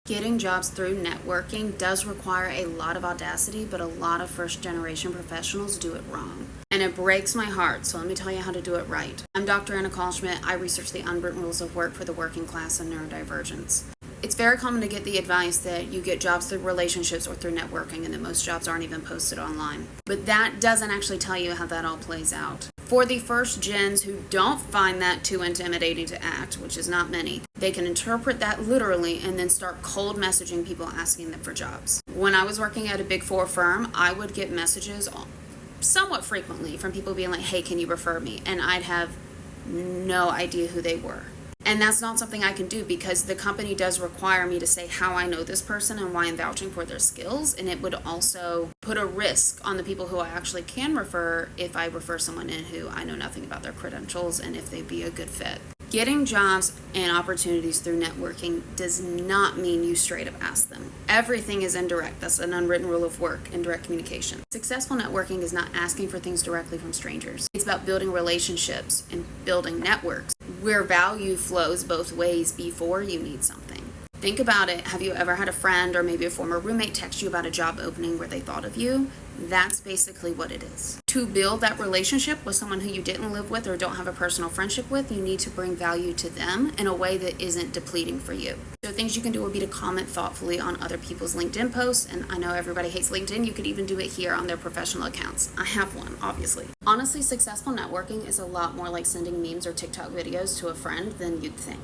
Getting jobs through networking does require a lot of audacity, but a lot of first-generation professionals do it wrong. And it breaks my heart, so let me tell you how to do it right. I'm Dr. Anna Kalschmidt. I research the Unwritten Rules of Work for the working class and neurodivergence. It's very common to get the advice that you get jobs through relationships or through networking, and that most jobs aren't even posted online. But that doesn't actually tell you how that all plays out. For the first gens who don't find that too intimidating to act, which is not many, they can interpret that literally and then start cold messaging people asking them for jobs. When I was working at a Big Four firm, I would get messages somewhat frequently from people being like, hey, can you refer me? And I'd have no idea who they were. And that's not something I can do because the company does require me to say how I know this person and why I'm vouching for their skills. And it would also put a risk on the people who I actually can refer if I refer someone in who I know nothing about their credentials and if they'd be a good fit. Getting jobs and opportunities through networking does not mean you straight up ask them. Everything is indirect. That's an unwritten rule of work, indirect communication. Successful networking is not asking for things directly from strangers. It's about building relationships and building networks where value flows both ways before you need something. Think about it. Have you ever had a friend or maybe a former roommate text you about a job opening where they thought of you? That's basically what it is. To build that relationship with someone who you didn't live with or don't have a personal friendship with, you need to bring value to them in a way that isn't depleting for you. So things you can do would be to comment thoughtfully on other people's LinkedIn posts, and I know everybody hates LinkedIn. You could even do it here on their professional accounts. I have one, obviously. Honestly, successful networking is a lot more like sending memes or TikTok videos to a friend than you'd think.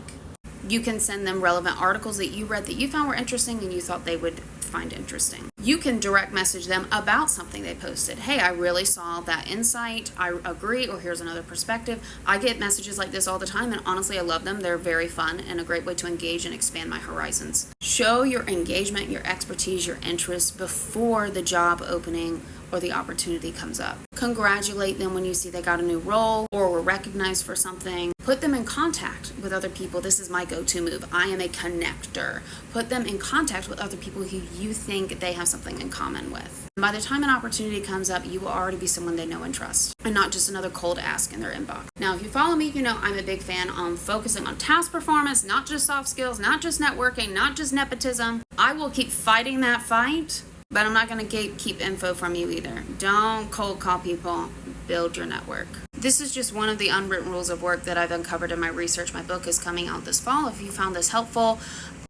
You can send them relevant articles that you read that you found were interesting and you thought they would find interesting. You can direct message them about something they posted. Hey, I really saw that insight. I agree, or here's another perspective. I get messages like this all the time, and honestly, I love them. They're very fun and a great way to engage and expand my horizons. Show your engagement, your expertise, your interest before the job opening or the opportunity comes up. Congratulate them when you see they got a new role or were recognized for something. Put them in contact with other people. This is my go-to move. I am a connector. Put them in contact with other people who you think they have something in common with. By the time an opportunity comes up, you will already be someone they know and trust, and not just another cold ask in their inbox. Now, if you follow me, you know I'm a big fan on focusing on task performance, not just soft skills, not just networking, not just nepotism. I will keep fighting that fight, but I'm not going to keep info from you either. Don't cold call people. Build your network. This is just one of the unwritten rules of work that I've uncovered in my research. My book is coming out this fall. If you found this helpful,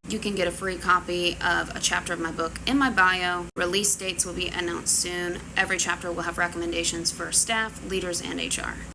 you can get a free copy of a chapter of my book in my bio. Release dates will be announced soon. Every chapter will have recommendations for staff, leaders, and HR.